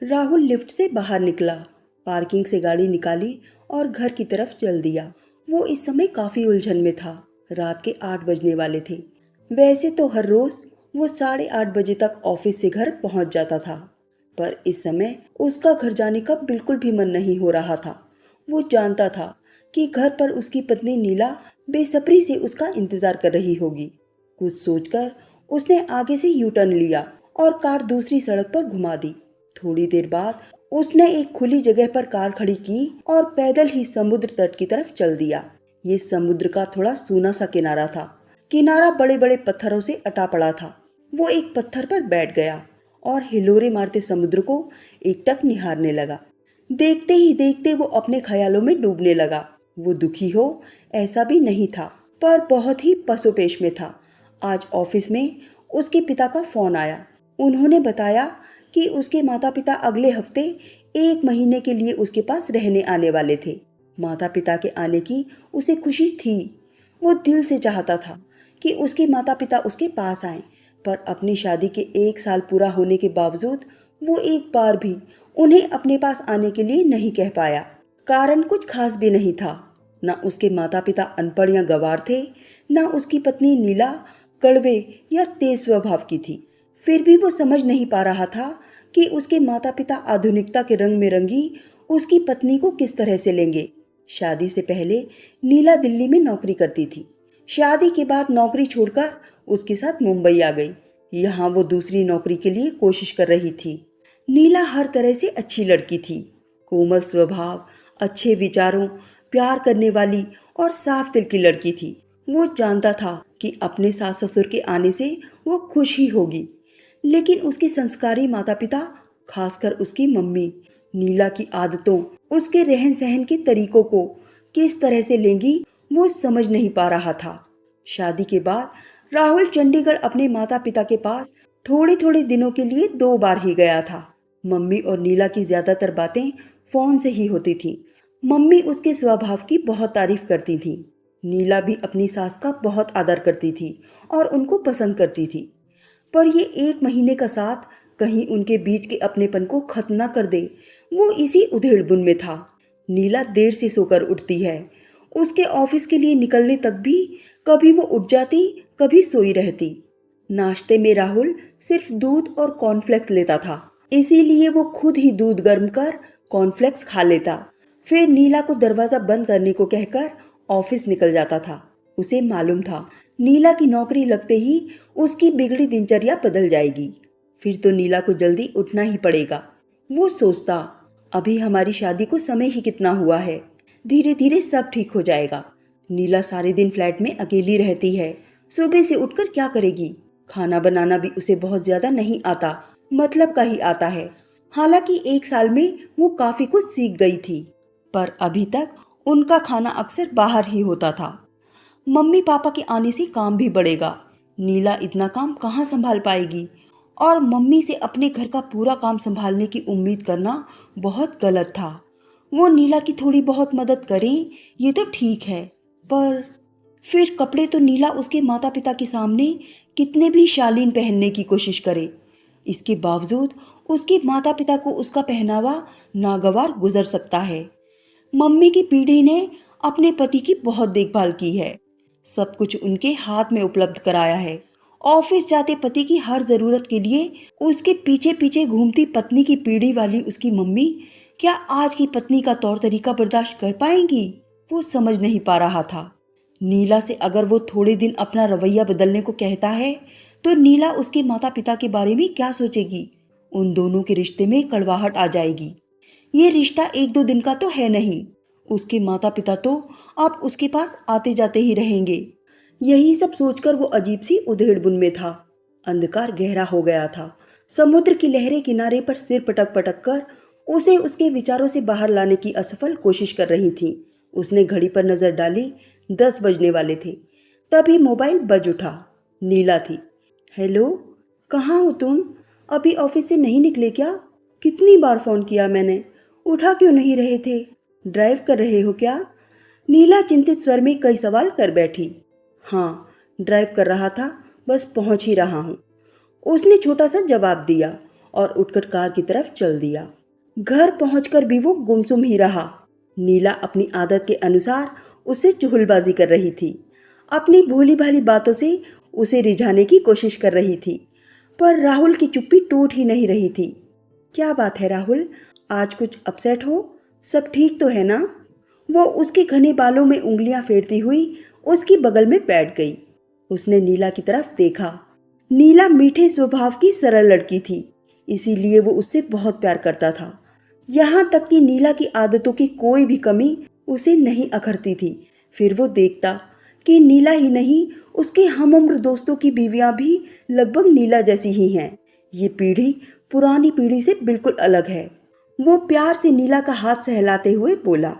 Rahul lift से बाहर निकला, पार्किंग से गाड़ी निकाली और घर की तरफ चल दिया। वो इस समय काफी उलझन में था। रात के 8 बजने वाले थे। वैसे तो हर रोज वो 8:30 बजे तक ऑफिस से घर पहुंच जाता था, पर इस समय उसका घर जाने का बिल्कुल भी मन नहीं हो रहा था। वो जानता था कि घर पर उसकी पत्नी नीला बेसब्री से उसका इंतजार कर रही होगी। कुछ सोचकर उसने आगे से यू टर्न लिया और कार दूसरी सड़क पर घुमा दी। थोड़ी देर बाद उसने एक खुली जगह पर कार खड़ी की और पैदल ही समुद्र तट की तरफ चल दिया। ये समुद्र का थोड़ा सूना सा किनारा था। किनारा बड़े बड़े पत्थरों से अटा पड़ा था। वो एक पत्थर पर बैठ गया और हिलोरे मारते समुद्र को एकटक निहारने लगा। देखते ही देखते वो अपने ख्यालों में डूबने लगा। वो दुखी हो ऐसा भी नहीं था, पर बहुत ही पसोपेश में था। आज ऑफिस में उसके पिता का फोन आया। उन्होंने बताया कि उसके माता पिता अगले हफ्ते 1 महीने के लिए उसके पास रहने आने वाले थे। माता पिता के आने की उसे खुशी थी। वो दिल से चाहता था कि उसके माता पिता उसके पास आएं, पर अपनी शादी के 1 साल पूरा होने के बावजूद वो एक बार भी उन्हें अपने पास आने के लिए नहीं कह पाया। कारण कुछ खास भी नहीं था। न उसके माता पिता अनपढ़ या गंवार थे, न उसकी पत्नी नीला कड़वे या तेज स्वभाव की थी। फिर भी वो समझ नहीं पा रहा था कि उसके माता पिता आधुनिकता के रंग में रंगी उसकी पत्नी को किस तरह से लेंगे। शादी से पहले नीला दिल्ली में नौकरी करती थी। शादी के बाद नौकरी छोड़कर उसके साथ मुंबई आ गई। यहाँ वो दूसरी नौकरी के लिए कोशिश कर रही थी। नीला हर तरह से अच्छी लड़की थी। कोमल स्वभाव, अच्छे विचारों, प्यार करने वाली और साफ दिल की लड़की थी। वो जानता था कि अपने सास ससुर के आने से वो खुश ही होगी, लेकिन उसके संस्कारी माता पिता, खासकर उसकी मम्मी, नीला की आदतों, उसके रहन सहन के तरीकों को किस तरह से लेंगी वो समझ नहीं पा रहा था। शादी के बाद राहुल चंडीगढ़ अपने माता पिता के पास थोड़े थोड़े दिनों के लिए 2 बार ही गया था। मम्मी और नीला की ज्यादातर बातें फोन से ही होती थी। मम्मी उसके स्वभाव की बहुत तारीफ करती थी। नीला भी अपनी सास का बहुत आदर करती थी और उनको पसंद करती थी। पर ये 1 महीने का साथ कहीं उनके बीच के अपनेपन को खत्म न कर दे, वो इसी उधेड़बुन में था। नीला देर से सोकर उठती है। उसके ऑफिस के लिए निकलने तक भी कभी वो उठ जाती, कभी सोई रहती। नाश्ते में राहुल सिर्फ दूध और कॉर्नफ्लेक्स लेता था, इसीलिए वो खुद ही दूध गर्म कर कॉर्नफ्लेक्स खा लेता। फिर नीला को दरवाजा बंद करने को कहकर ऑफिस निकल जाता था। उसे मालूम था नीला की नौकरी लगते ही उसकी बिगड़ी दिनचर्या बदल जाएगी। फिर तो नीला को जल्दी उठना ही पड़ेगा। वो सोचता, अभी हमारी शादी को समय ही कितना हुआ है, धीरे धीरे सब ठीक हो जाएगा। नीला सारे दिन फ्लैट में अकेली रहती है। सुबह से उठकर क्या करेगी? खाना बनाना भी उसे बहुत ज्यादा नहीं आता, मतलब का ही आता है। हालांकि 1 साल में वो काफी कुछ सीख गई थी, पर अभी तक उनका खाना अक्सर बाहर ही होता था। मम्मी पापा के आने से काम भी बढ़ेगा। नीला इतना काम कहाँ संभाल पाएगी? और मम्मी से अपने घर का पूरा काम संभालने की उम्मीद करना बहुत गलत था। वो नीला की थोड़ी बहुत मदद करें, ये तो ठीक है, पर फिर कपड़े तो नीला उसके माता पिता के सामने कितने भी शालीन पहनने की कोशिश करे, इसके बावजूद उसके माता पिता को उसका पहनावा नागवार गुजर सकता है। मम्मी की पीढ़ी ने अपने पति की बहुत देखभाल की है, सब कुछ उनके हाथ में उपलब्ध कराया है। ऑफिस जाते पति की हर जरूरत के लिए उसके पीछे पीछे घूमती पत्नी की पीढ़ी वाली उसकी मम्मी क्या आज की पत्नी का तौर तरीका बर्दाश्त कर पाएंगी? वो समझ नहीं पा रहा था। नीला से अगर वो थोड़े दिन अपना रवैया बदलने को कहता है तो नीला उसके माता पिता के बारे में क्या सोचेगी? उन दोनों के रिश्ते में कड़वाहट आ जाएगी। ये रिश्ता 1-2 दिन का तो है नहीं। उसके माता पिता तो अब उसके पास आते जाते ही रहेंगे। यही सब सोचकर वो अजीब सी उधेड़बुन में था। अंधकार गहरा हो गया था। समुद्र की लहरें किनारे पर सिर पटक पटक कर उसे उसके विचारों से बाहर लाने की असफल कोशिश कर रही थी। उसने घड़ी पर नजर डाली, 10 बजने वाले थे। तभी मोबाइल बज उठा। नीला थी। हेलो, कहाँ हो तुम? अभी ऑफिस से नहीं निकले क्या? कितनी बार फोन किया मैंने, उठा क्यों नहीं रहे थे? ड्राइव कर रहे हो क्या? नीला चिंतित स्वर में कई सवाल कर बैठी। हाँ, ड्राइव कर रहा था, बस पहुंच ही रहा हूँ, उसने छोटा सा जवाब दिया और उठकर कार की तरफ चल दिया। घर पहुंचकर भी वो गुमसुम ही रहा। नीला अपनी आदत के अनुसार उससे चुगलबाजी कर रही थी, अपनी भोली भाली बातों से उसे रिझाने की कोशिश कर रही थी, पर राहुल की चुप्पी टूट ही नहीं रही थी। क्या बात है राहुल, आज कुछ अपसेट हो? सब ठीक तो है ना? वो उसके घने बालों में उंगलियां फेरती हुई उसकी बगल में बैठ गई। उसने नीला की तरफ देखा। नीला मीठे स्वभाव की सरल लड़की थी, इसीलिए वो उससे बहुत प्यार करता था। यहाँ तक कि नीला की आदतों की कोई भी कमी उसे नहीं अखरती थी। फिर वो देखता कि नीला ही नहीं, उसके हमउम्र दोस्तों की बीवियां भी लगभग नीला जैसी ही हैं। ये पीढ़ी पुरानी पीढ़ी से बिल्कुल अलग है। वो प्यार से नीला का हाथ सहलाते हुए बोला,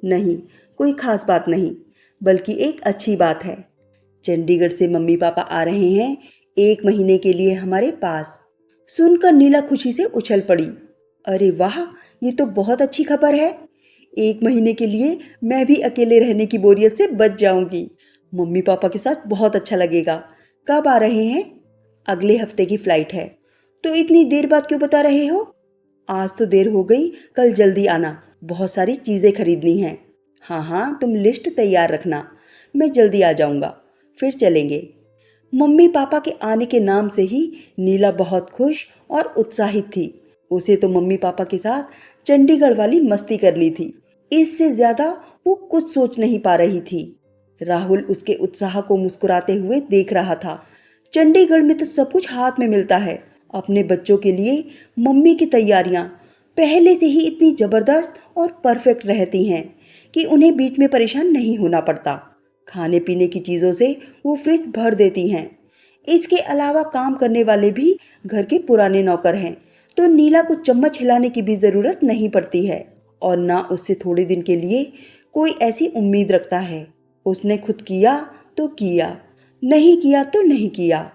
नहीं, कोई खास बात नहीं, बल्कि एक अच्छी बात है। चंडीगढ़ से मम्मी पापा आ रहे हैं 1 महीने के लिए हमारे पास। सुनकर नीला खुशी से उछल पड़ी। अरे वाह, ये तो बहुत अच्छी खबर है। 1 महीने के लिए मैं भी अकेले रहने की बोरियत से बच जाऊंगी। मम्मी पापा के साथ बहुत अच्छा लगेगा। कब आ रहे हैं? अगले हफ्ते की फ्लाइट है। तो इतनी देर बाद क्यों बता रहे हो? आज तो देर हो गई, कल जल्दी आना, बहुत सारी चीज़ें खरीदनी हैं। हाँ हाँ, तुम लिस्ट तैयार रखना, मैं जल्दी आ जाऊंगा, फिर चलेंगे। मम्मी पापा के आने के नाम से ही नीला बहुत खुश और उत्साहित थी। उसे तो मम्मी पापा के साथ चंडीगढ़ वाली मस्ती करनी थी। इससे ज्यादा वो कुछ सोच नहीं पा रही थी। राहुल उसके उत्साह को मुस्कुराते हुए देख रहा था। चंडीगढ़ में तो सब कुछ हाथ में मिलता है। अपने बच्चों के लिए मम्मी की तैयारियां पहले से ही इतनी जबरदस्त और परफेक्ट रहती हैं कि उन्हें बीच में परेशान नहीं होना पड़ता। खाने पीने की चीज़ों से वो फ्रिज भर देती हैं। इसके अलावा काम करने वाले भी घर के पुराने नौकर हैं, तो नीला को चम्मच हिलाने की भी ज़रूरत नहीं पड़ती है और ना उससे थोड़े दिन के लिए कोई ऐसी उम्मीद रखता है। उसने खुद किया तो किया, नहीं किया तो नहीं किया।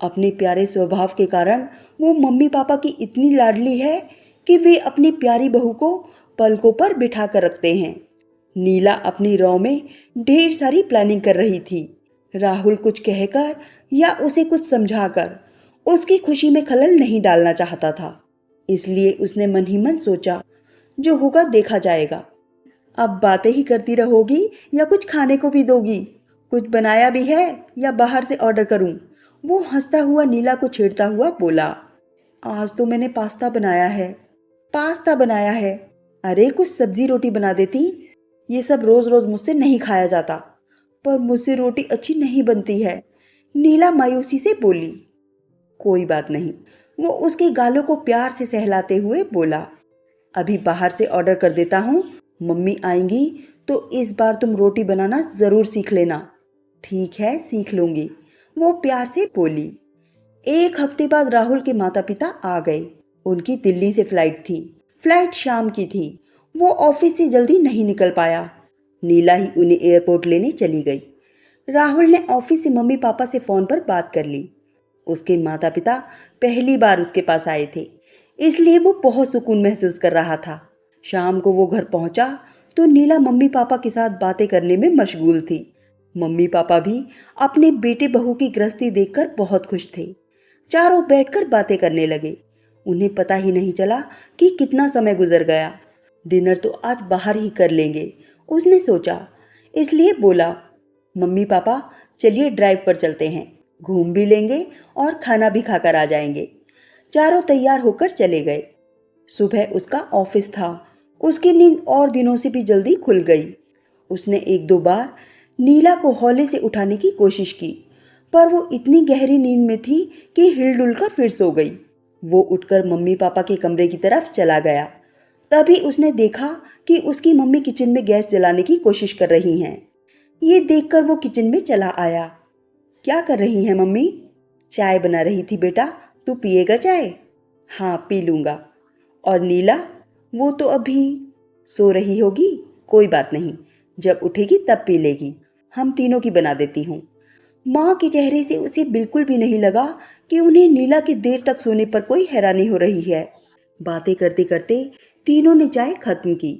अपने प्यारे स्वभाव के कारण वो मम्मी पापा की इतनी लाडली है कि वे अपनी प्यारी बहू को पलकों पर बिठा कर रखते हैं। नीला अपनी रॉ में ढेर सारी प्लानिंग कर रही थी। राहुल कुछ कहकर या उसे कुछ समझाकर उसकी खुशी में खलल नहीं डालना चाहता था। इसलिए उसने मन ही मन सोचा, जो होगा देखा जाएगा। अब बातें ही करती रहोगी या कुछ खाने को भी दोगी? कुछ बनाया भी है या बाहर से ऑर्डर करूं? वो हंसता हुआ नीला को छेड़ता हुआ बोला। आज तो मैंने पास्ता बनाया है। पास्ता बनाया है? अरे कुछ सब्जी रोटी बना देती। ये सब रोज रोज मुझसे नहीं खाया जाता। पर मुझसे रोटी अच्छी नहीं बनती है, नीला मायूसी से बोली। कोई बात नहीं, वो उसके गालों को प्यार से सहलाते हुए बोला। अभी बाहर से ऑर्डर कर देता हूँ, मम्मी आएंगी तो इस बार तुम रोटी बनाना जरूर सीख लेना। ठीक है, सीख लूंगी, वो प्यार से बोली। 1 हफ्ते बाद राहुल के माता पिता आ गए। उनकी दिल्ली से फ्लाइट थी। फ्लाइट शाम की थी। वो ऑफिस से जल्दी नहीं निकल पाया। नीला ही उन्हें एयरपोर्ट लेने चली गई। राहुल ने ऑफिस से मम्मी पापा से फ़ोन पर बात कर ली। उसके माता पिता पहली बार उसके पास आए थे, इसलिए वो बहुत सुकून महसूस कर रहा था। शाम को वो घर पहुंचा तो नीला मम्मी पापा के साथ बातें करने में मशगूल थी। मम्मी पापा भी अपने बेटे बहू की गृहस्थी देखकर बहुत खुश थे। चारों बैठकर बातें करने लगे। उन्हें पता ही नहीं चला कि कितना समय गुजर गया। डिनर तो आज बाहर ही कर लेंगे, उसने सोचा। इसलिए बोला, मम्मी पापा चलिए ड्राइव पर चलते हैं, घूम भी लेंगे और खाना भी खाकर आ जाएंगे। चारों तैयार होकर चले गए। सुबह उसका ऑफिस था। उसकी नींद और दिनों से भी जल्दी खुल गई। उसने 1-2 बार नीला को हौले से उठाने की कोशिश की, पर वो इतनी गहरी नींद में थी कि हिलडुल कर फिर सो गई। वो उठकर मम्मी पापा के कमरे की तरफ चला गया। तभी उसने देखा कि उसकी मम्मी किचन में गैस जलाने की कोशिश कर रही हैं। ये देखकर वो किचन में चला आया। क्या कर रही हैं मम्मी? चाय बना रही थी बेटा, तू पिएगा चाय? हाँ पी लूँगा। और नीला? वो तो अभी सो रही होगी, कोई बात नहीं, जब उठेगी तब पी लेगी, हम तीनों की बना देती हूँ। माँ के चेहरे से उसे बिल्कुल भी नहीं लगा कि उन्हें नीला के देर तक सोने पर कोई हैरानी हो रही है। बातें करते करते तीनों ने चाय खत्म की,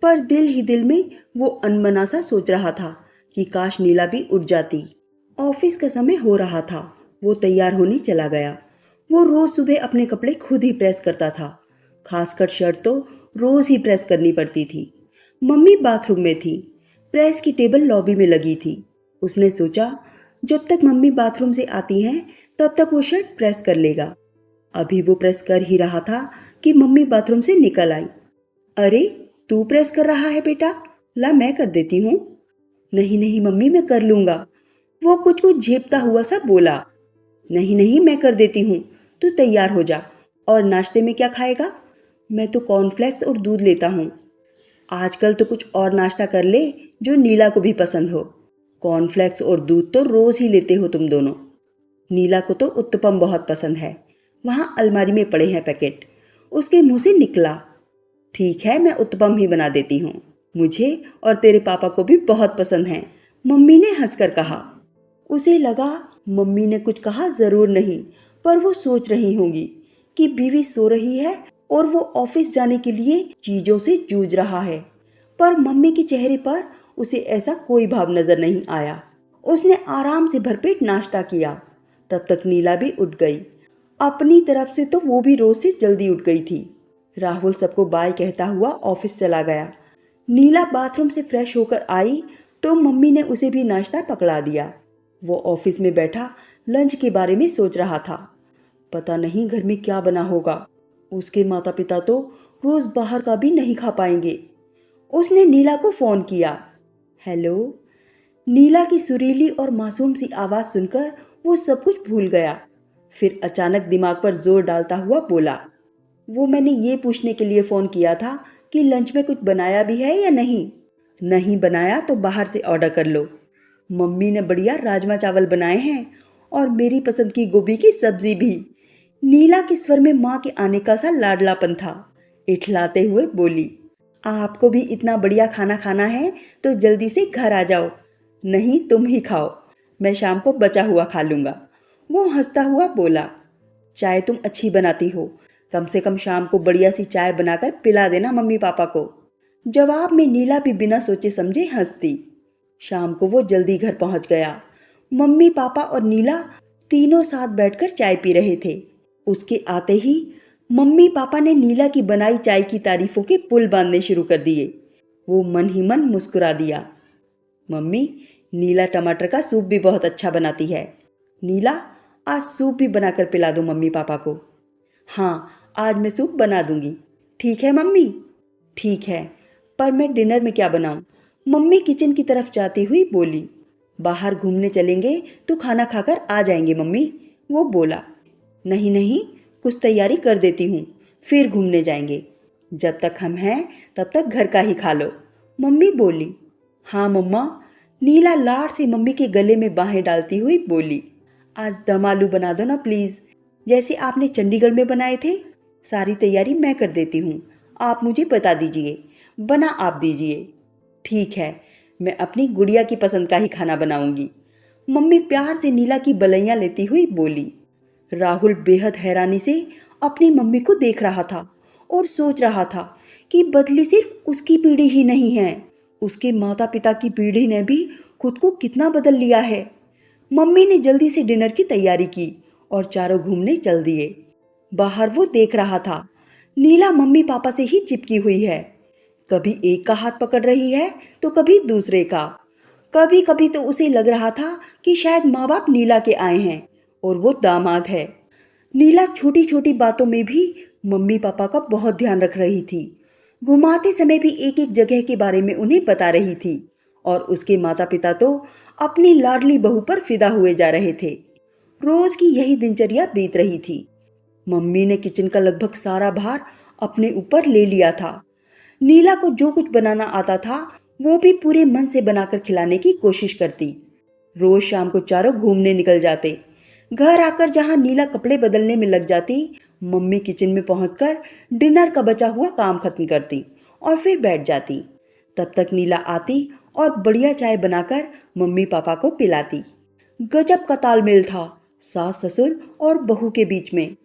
पर दिल ही दिल में वो अनमना सा सोच रहा था कि काश नीला भी उठ जाती। ऑफिस का समय हो रहा था। वो तैयार होने चला गया। वो रोज सुबह अपने कपड़े खुद ही प्रेस करता था। खासकर शर्ट तो रोज ही प्रेस करनी पड़ती थी। मम्मी बाथरूम में थी। प्रेस की टेबल लॉबी में लगी थी। उसने सोचा जब तक मम्मी बाथरूम से आती हैं तब तक वो शर्ट प्रेस कर लेगा। अभी वो प्रेस कर ही रहा था कि मम्मी बाथरूम से निकल आई। अरे, तू प्रेस कर रहा है बेटा? ला मैं कर देती हूँ। नहीं नहीं मम्मी, मैं कर लूंगा। वो कुछ कुछ झेपता हुआ सा बोला। नहीं नहीं, मैं कर देती हूँ। तू तैयार हो जा। और नाश्ते में क्या खाएगा? मैं तो कॉर्नफ्लेक्स और दूध लेता हूँ। आजकल तो कुछ और नाश्ता कर ले जो नीला को भी पसंद हो। कॉर्नफ्लेक्स और दूध तो रोज ही लेते हो तुम दोनों। नीला को तो उत्तपम बहुत पसंद है। वहाँ अलमारी में पड़े हैं पैकेट। उसके मुंह से निकला। ठीक है, मैं उत्तपम ही बना देती हूँ। मुझे और तेरे पापा को भी बहुत पसंद है, मम्मी ने हंसकर कहा। उसे लगा मम्मी ने कुछ कहा जरूर नहीं, पर वो सोच रही होंगी कि बीवी सो रही है और वो ऑफिस जाने के लिए चीजों से जूझ रहा है। पर मम्मी के चेहरे पर उसे ऐसा कोई भाव नजर नहीं आया। उसने आराम से भरपेट नाश्ता किया। तब तक नीला भी उठ गई। अपनी तरफ से तो वो भी रोज से जल्दी उठ गई थी। राहुल सबको बाय कहता हुआ ऑफिस चला गया। नीला बाथरूम से फ्रेश होकर आई तो मम्मी ने उसे भी नाश्ता पकड़ा दिया। वो ऑफिस में बैठा लंच के बारे में सोच रहा था। पता नहीं घर में क्या बना होगा। उसके माता पिता तो रोज बाहर का भी नहीं खा पाएंगे। उसने नीला को फोन किया। हेलो। नीला की सुरीली और मासूम सी आवाज सुनकर वो सब कुछ भूल गया। फिर अचानक दिमाग पर जोर डालता हुआ बोला, वो मैंने ये पूछने के लिए फोन किया था कि लंच में कुछ बनाया भी है या नहीं। नहीं बनाया तो बाहर से ऑर्डर कर लो। मम्मी ने बढ़िया राजमा चावल बनाए हैं और मेरी पसंद की गोभी की सब्जी भी। नीला के स्वर में माँ के आने का सा लाडलापन था। इठलाते हुए बोली, आपको भी इतना बढ़िया खाना खाना है तो जल्दी से घर आ जाओ। नहीं, तुम ही खाओ, मैं शाम को बचा हुआ खा लूंगा। वो हंसता हुआ बोला, चाय तुम अच्छी बनाती हो, कम से कम शाम को बढ़िया सी चाय बनाकर पिला देना मम्मी पापा को। जवाब में नीला भी बिना सोचे समझे हंसती। शाम को वो जल्दी घर पहुंच गया। मम्मी पापा और नीला तीनों साथ बैठकर चाय पी रहे थे। उसके आते ही मम्मी पापा ने नीला की बनाई चाय की तारीफों के पुल बांधने शुरू कर दिए। वो मन ही मन मुस्कुरा दिया। मम्मी, नीला टमाटर का सूप भी बहुत अच्छा बनाती है। नीला, आज सूप भी बनाकर पिला दो मम्मी पापा को। हाँ, आज मैं सूप बना दूंगी। ठीक है मम्मी। ठीक है, पर मैं डिनर में क्या बनाऊं? मम्मी किचन की तरफ जाती हुई बोली। बाहर घूमने चलेंगे तो खाना खाकर आ जाएंगे मम्मी, वो बोला। नहीं नहीं, कुछ तैयारी कर देती हूँ, फिर घूमने जाएंगे। जब तक हम हैं तब तक घर का ही खा लो, मम्मी बोली। हाँ मम्मा। नीला लाड से मम्मी के गले में बाहें डालती हुई बोली। आज दम आलू बना दो ना प्लीज़, जैसे आपने चंडीगढ़ में बनाए थे। सारी तैयारी मैं कर देती हूँ, आप मुझे बता दीजिए, बना आप दीजिए। ठीक है, मैं अपनी गुड़िया की पसंद का ही खाना बनाऊंगी, मम्मी प्यार से नीला की बलैयां लेती हुई बोली। राहुल बेहद हैरानी से अपनी मम्मी को देख रहा था और सोच रहा था कि बदली सिर्फ उसकी पीढ़ी ही नहीं है, उसके माता पिता की पीढ़ी ने भी खुद को कितना बदल लिया है। मम्मी ने जल्दी से डिनर की तैयारी की और चारों घूमने चल दिए। बाहर वो देख रहा था, नीला मम्मी पापा से ही चिपकी हुई है। कभी एक का हाथ पकड़ रही है तो कभी दूसरे का। कभी कभी तो उसे लग रहा था कि शायद माँ बाप नीला के आए हैं और वो दामाद है। नीला छोटी छोटी बातों में भी मम्मी पापा का बहुत ध्यान रख रही थी। घुमाते समय भी एक एक जगह के बारे में उन्हें बता रही थी और उसके माता पिता तो अपनी लाडली बहू पर फिदा हुए जा रहे थे। रोज की यही दिनचर्या बीत रही थी। मम्मी ने किचन का लगभग सारा भार अपने ऊपर ले लिया था। नीला को जो कुछ बनाना आता था वो भी पूरे मन से बनाकर खिलाने की कोशिश करती। रोज शाम को चारों घूमने निकल जाते। घर आकर जहां नीला कपड़े बदलने में लग जाती, मम्मी किचन में पहुंचकर डिनर का बचा हुआ काम खत्म करती और फिर बैठ जाती। तब तक नीला आती और बढ़िया चाय बनाकर मम्मी पापा को पिलाती। गजब का तालमेल था सास ससुर और बहू के बीच में।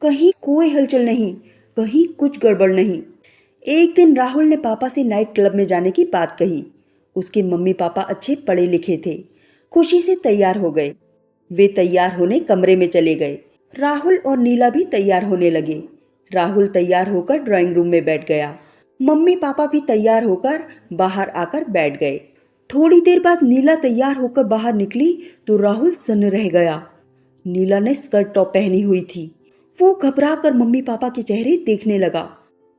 कहीं कोई हलचल नहीं, कहीं कुछ गड़बड़ नहीं। एक दिन राहुल ने पापा से नाइट क्लब में जाने की बात कही। उसके मम्मी पापा अच्छे पढ़े लिखे थे, खुशी से तैयार हो गए। वे तैयार होने कमरे में चले गए। राहुल और नीला भी तैयार होने लगे। राहुल तैयार होकर ड्राइंग रूम में बैठ गया। मम्मी पापा भी तैयार होकर बाहर आकर बैठ गए। थोड़ी देर बाद नीला तैयार होकर बाहर निकली तो राहुल सन्न रह गया। नीला ने स्कर्ट टॉप पहनी हुई थी। वो घबरा कर मम्मी पापा के चेहरे देखने लगा।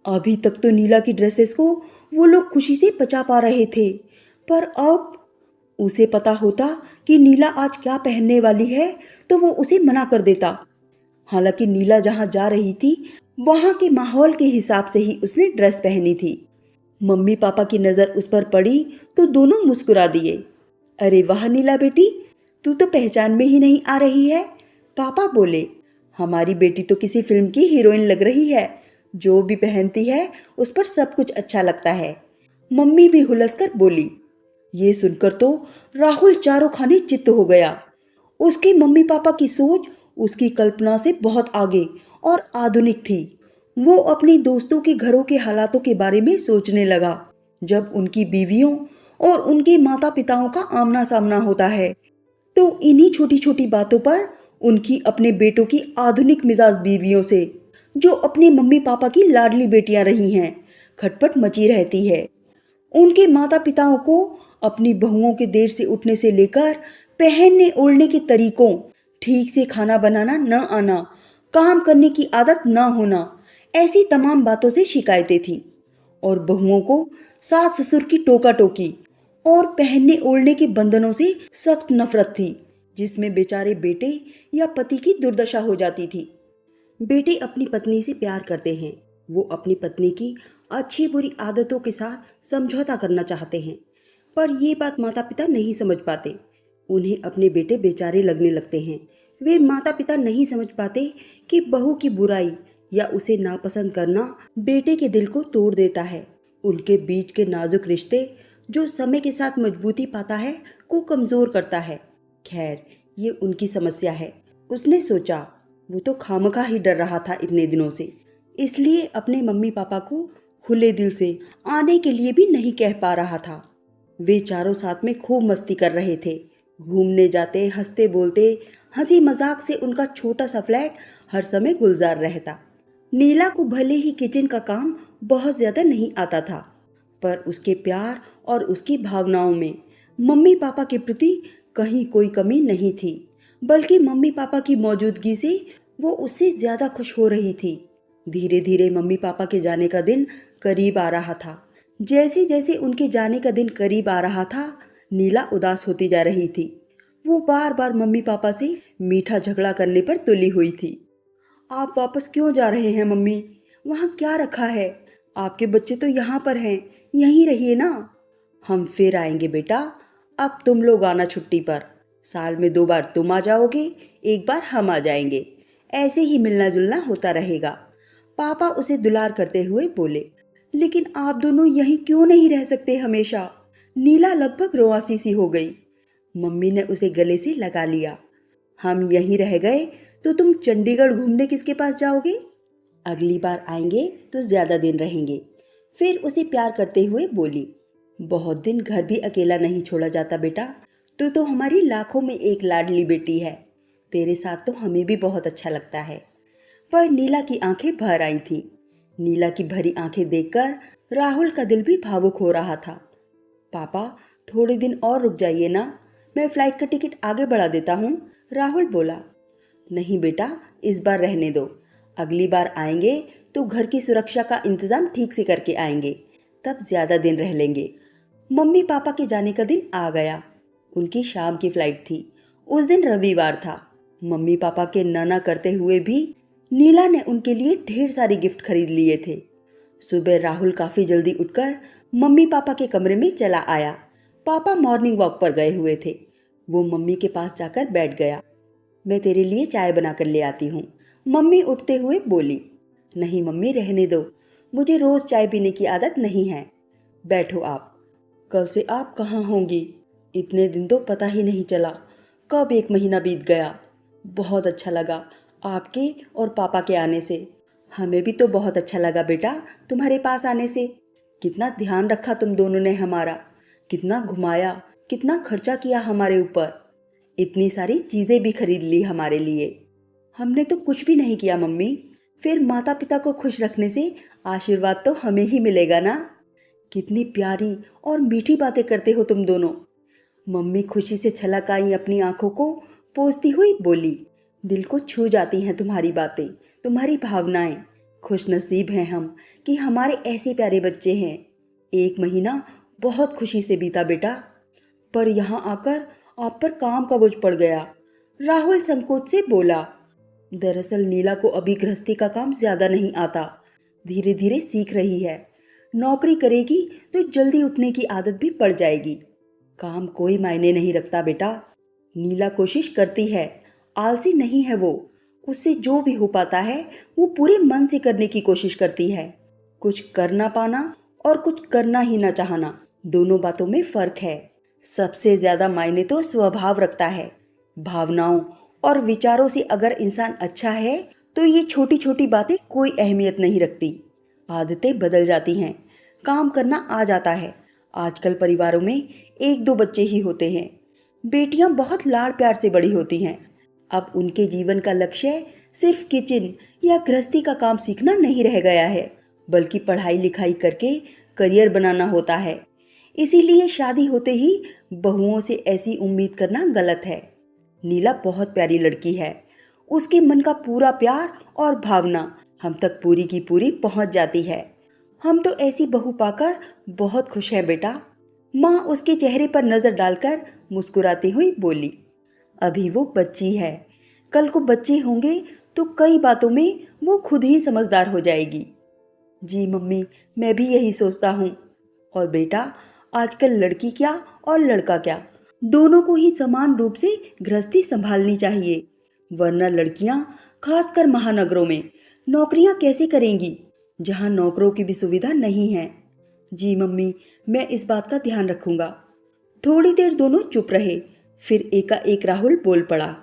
अभी तक तो नीला की ड्रेसेस को वो लोग खुशी से बचा पा रहे थे, पर अब उसे पता होता कि नीला आज क्या पहनने वाली है तो वो उसे मना कर देता। हालांकि नीला जहां जा रही थी वहां के माहौल के हिसाब से ही उसने ड्रेस पहनी थी। मम्मी पापा की नजर उस पर पड़ी तो दोनों मुस्कुरा दिए। अरे वाह नीला बेटी, तू तो पहचान में ही नहीं आ रही है। पापा बोले, हमारी बेटी तो किसी फिल्म की हीरोइन लग रही है। जो भी पहनती है उस पर सब कुछ अच्छा लगता है। मम्मी भी हुलसकर बोली। ये सुनकर तो राहुल चारों खाने चित्त हो गया। उसके मम्मी पापा की सोच उसकी कल्पना से बहुत आगे और आधुनिक थी। वो अपने दोस्तों के घरों के हालातों के बारे में सोचने लगा, जब उनकी बीवियों और उनके माता पिताओं का आमना सामना होता है। तो इन्हीं छोटी छोटी बातों पर उनकी अपने बेटों की आधुनिक मिजाज बीवियों से, जो अपने मम्मी पापा की लाडली बेटियां रही हैं, खटपट मची रहती है। उनके माता पिताओं को अपनी बहुओं के देर से उठने से लेकर पहनने ओढ़ने के तरीकों, ठीक से खाना बनाना न आना, काम करने की आदत न होना, ऐसी तमाम बातों से शिकायतें थीं। और बहुओं को सास ससुर की टोका टोकी और पहनने ओढ़ने के बंधनों से सख्त नफरत थी, जिसमें बेचारे बेटे या पति की दुर्दशा हो जाती थी। बेटे अपनी पत्नी से प्यार करते हैं। वो अपनी पत्नी की अच्छी बुरी आदतों के साथ समझौता करना चाहते हैं, पर ये बात माता पिता नहीं समझ पाते। उन्हें अपने बेटे बेचारे लगने लगते हैं। वे माता पिता नहीं समझ पाते कि बहू की बुराई या उसे नापसंद करना बेटे के दिल को तोड़ देता है। उनके बीच के नाजुक रिश्ते, जो समय के साथ मजबूती पाता है, को कमजोर करता है। खैर, ये उनकी समस्या है। उसने सोचा, वो तो खामखा ही डर रहा था इतने दिनों से, इसलिए अपने मम्मी पापा को खुले दिल से आने के लिए भी नहीं कह पा रहा था। वे चारों साथ में खूब मस्ती कर रहे थे, घूमने जाते, हंसते बोलते, हंसी मजाक से उनका छोटा सा फ्लैट हर समय गुलजार रहता। नीला को भले ही किचन का काम बहुत ज्यादा नहीं आता था, पर उसके प्यार और उसकी भावनाओं में मम्मी पापा के प्रति कहीं कोई कमी नहीं थी, बल्कि मम्मी पापा की मौजूदगी से वो उससे ज्यादा खुश हो रही थी। धीरे धीरे मम्मी पापा के जाने का दिन करीब आ रहा था। जैसे जैसे उनके जाने का दिन करीब आ रहा था, नीला उदास होती जा रही थी। वो बार बार मम्मी पापा से मीठा झगड़ा करने पर तुली हुई थी। आप वापस क्यों जा रहे हैं मम्मी? वहाँ क्या रखा है? आपके बच्चे तो यहाँ पर हैं, यहीं रहिए ना। हम फिर आएंगे बेटा, अब तुम लोग आना छुट्टी पर। साल में 2 बार तुम आ जाओगे, 1 बार हम आ जाएंगे। ऐसे ही मिलना जुलना होता रहेगा। पापा उसे दुलार करते हुए बोले। लेकिन आप दोनों यहीं क्यों नहीं रह सकते हमेशा? नीला लगभग रोआसी सी हो गई। मम्मी ने उसे गले से लगा लिया। हम यहीं रह गए तो तुम चंडीगढ़ घूमने किसके पास जाओगे? अगली बार आएंगे तो ज्यादा दिन रहेंगे। फिर उसे प्यार करते हुए बोली, बहुत दिन घर भी अकेला नहीं छोड़ा जाता बेटा। तो हमारी लाखों में एक लाडली बेटी है। तेरे साथ तो हमें भी बहुत अच्छा लगता है। पर नीला की आंखें भर आई थीं। नीला की भरी आंखें देखकर राहुल का दिल भी भावुक हो रहा था। पापा, थोड़े दिन और रुक जाइए ना, मैं फ्लाइट का टिकट आगे बढ़ा देता हूँ। राहुल बोला। नहीं बेटा, इस बार रहने दो। अगली बार आएंगे तो घर की सुरक्षा का इंतजाम ठीक से करके आएंगे, तब ज्यादा दिन रह लेंगे। मम्मी पापा के जाने का दिन आ गया। उनकी शाम की फ्लाइट थी। उस दिन रविवार था। मम्मी पापा के नाना करते हुए भी नीला ने उनके लिए ढेर सारे गिफ्ट खरीद लिए थे। सुबह राहुल काफी जल्दी उठकर मम्मी पापा के कमरे में चला आया। पापा मॉर्निंग वॉक पर गए हुए थे। वो मम्मी के पास जाकर बैठ गया। मैं तेरे लिए चाय बनाकर ले आती हूँ, मम्मी उठते हुए बोली। नहीं मम्मी, रहने दो, मुझे रोज चाय पीने की आदत नहीं है। बैठो आप। कल से आप कहाँ होंगी? इतने दिन तो पता ही नहीं चला, कब 1 महीना बीत गया। बहुत अच्छा लगा आपके और पापा के आने से। हमें भी तो बहुत अच्छा लगा बेटा तुम्हारे पास आने से। कितना ध्यान रखा तुम दोनों ने हमारा, कितना घुमाया, कितना खर्चा किया हमारे ऊपर। इतनी सारी चीजें भी खरीद ली हमारे लिए। हमने तो कुछ भी नहीं किया मम्मी। फिर माता पिता को खुश रखने से आशीर्वाद तो हमें ही मिलेगा ना। कितनी प्यारी और मीठी बातें करते हो तुम दोनों। मम्मी खुशी से छलक आई अपनी आंखों को पोंछती हुई बोली, दिल को छू जाती हैं तुम्हारी बातें, तुम्हारी भावनाएं। खुश नसीब हैं हम कि हमारे ऐसे प्यारे बच्चे हैं। 1 महीना बहुत खुशी से बीता बेटा, पर यहाँ आकर आप पर काम का बोझ पड़ गया। राहुल संकोच से बोला। दरअसल नीला को अभी गृहस्थी का काम ज्यादा नहीं आता, धीरे धीरे सीख रही है। नौकरी करेगी तो जल्दी उठने की आदत भी पड़ जाएगी। काम कोई मायने नहीं रखता बेटा। नीला कोशिश करती है, आलसी नहीं है वो। उससे जो भी हो पाता है वो पूरे मन से करने की कोशिश करती है। कुछ कर ना पाना और कुछ करना ही ना चाहना, दोनों बातों में फर्क है। सबसे ज्यादा मायने तो स्वभाव रखता है। भावनाओं और विचारों से अगर इंसान अच्छा है तो ये छोटी छोटी बातें कोई अहमियत नहीं रखती। आदतें बदल जाती हैं, काम करना आ जाता है। आजकल परिवारों में 1-2 बच्चे ही होते हैं। बेटियां बहुत लाड़ प्यार से बड़ी होती हैं। अब उनके जीवन का लक्ष्य सिर्फ किचन या गृहस्थी का काम सीखना नहीं रह गया है, बल्कि पढ़ाई लिखाई करके करियर बनाना होता है। इसीलिए शादी होते ही बहुओं से ऐसी उम्मीद करना गलत है। नीला बहुत प्यारी लड़की है। उसके मन का पूरा प्यार और भावना हम तक पूरी की पूरी पहुंच जाती है। हम तो ऐसी बहू पाकर बहुत खुश हैं बेटा। माँ उसके चेहरे पर नजर डालकर मुस्कुराती हुई बोली। अभी वो बच्ची है, कल को बच्चे होंगे तो कई बातों में वो खुद ही समझदार हो जाएगी। जी मम्मी, मैं भी यही सोचता हूँ। और बेटा, आजकल लड़की क्या और लड़का क्या, दोनों को ही समान रूप से गृहस्थी संभालनी चाहिए, वरना लड़कियां खासकर महानगरों में नौकरियां कैसे करेंगी जहां नौकरों की भी सुविधा नहीं है। जी मम्मी, मैं इस बात का ध्यान रखूंगा। थोड़ी देर दोनों चुप रहे, फिर एकाएक राहुल बोल पड़ा।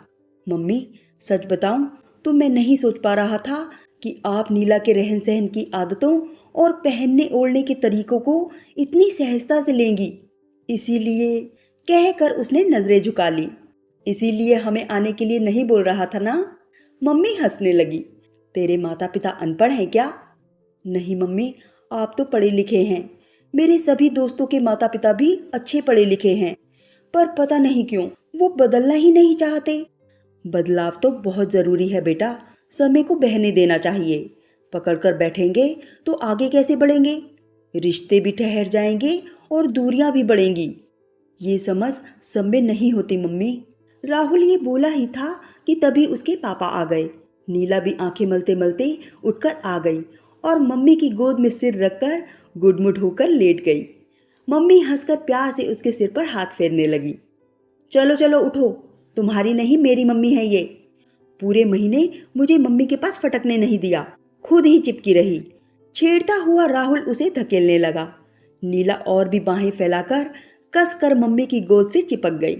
मम्मी, सच बताऊं तो मैं नहीं सोच पा रहा था कि आप नीला के रहन सहन की आदतों और पहनने ओढ़ने के तरीकों को इतनी सहजता से लेंगी। इसीलिए कहकर उसने नजरें झुका ली। इसीलिए हमें आने के लिए नहीं बोल रहा था ना? मम्मी हंसने लगी। तेरे माता पिता अनपढ़ हैं क्या? नहीं मम्मी, आप तो पढ़े लिखे हैं। मेरे सभी दोस्तों के माता पिता भी अच्छे पढ़े लिखे हैं, पर पता नहीं क्यों वो बदलना ही नहीं चाहते। बदलाव तो बहुत जरूरी है बेटा, समय को बहने देना चाहिए। पकड़कर बैठेंगे तो आगे कैसे बढ़ेंगे? रिश्ते भी ठहर जाएंगे और दूरियां भी बढ़ेंगी। ये समझ सब में नहीं होती मम्मी। राहुल ये बोला ही था कि तभी उसके पापा आ गए। नीला भी आंखें मलते मलते उठकर आ गई और मम्मी की गोद में सिर रखकर गुडमुड होकर लेट गई। मम्मी हंसकर प्यार से उसके सिर पर हाथ फेरने लगी। चलो चलो उठो, तुम्हारी नहीं मेरी मम्मी है ये। पूरे महीने मुझे मम्मी के पास फटकने नहीं दिया, खुद ही चिपकी रही। छेड़ता हुआ राहुल उसे धकेलने लगा। नीला और भी बाहें फैलाकर कसकर मम्मी की गोद से चिपक गई।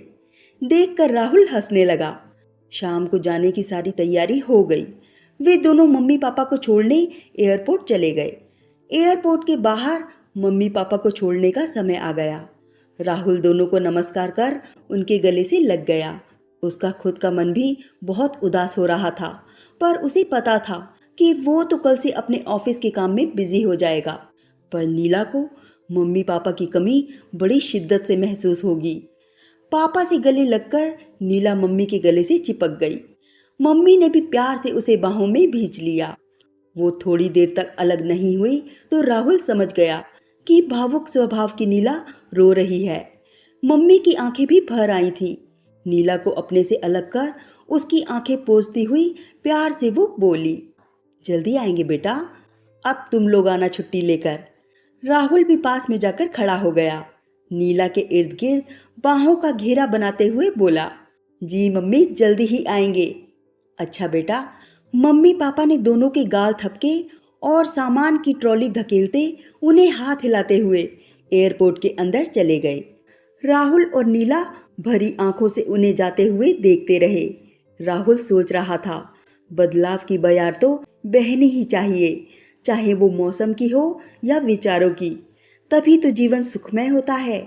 देखकर राहुल हंसने लगा। शाम को जाने की सारी तैयारी हो गई। वे दोनों मम्मी पापा को छोड़ने एयरपोर्ट चले गए। एयरपोर्ट के बाहर मम्मी पापा को छोड़ने का समय आ गया। राहुल दोनों को नमस्कार कर उनके गले से लग गया। उसका खुद का मन भी बहुत उदास हो रहा था, पर उसे पता था कि वो तो कल से अपने ऑफिस के काम में बिजी हो जाएगा। पर नीला को मम्मी पापा की कमी बड़ी शिद्दत से महसूस होगी। पापा से गले लगकर नीला मम्मी के गले से चिपक गई। मम्मी ने भी प्यार से उसे बाहों में भींच लिया। वो थोड़ी देर तक अलग नहीं हुई तो राहुल समझ गया कि भावुक स्वभाव की नीला रो रही है। मम्मी की आंखें भी भर आई थीं। नीला को अपने से अलग कर उसकी आंखें पोंछती हुई प्यार से वो बोली, जल्दी आएंगे बेटा, अब तुम लोग आना छुट्टी लेकर। राहुल भी पास में जाकर खड़ा हो गया। नीला के इर्द गिर्द बाहों का घेरा बनाते हुए बोला, जी मम्मी, जल्दी ही आएंगे। अच्छा बेटा। मम्मी पापा ने दोनों के गाल थपके और सामान की ट्रॉली धकेलते उन्हें हाथ हिलाते हुए एयरपोर्ट के अंदर चले गए। राहुल और नीला भरी आंखों से उन्हें जाते हुए देखते रहे। राहुल सोच रहा था, बदलाव की बयार तो बहनी ही चाहिए, चाहे वो मौसम की हो या विचारों की, तभी तो जीवन सुखमय होता है।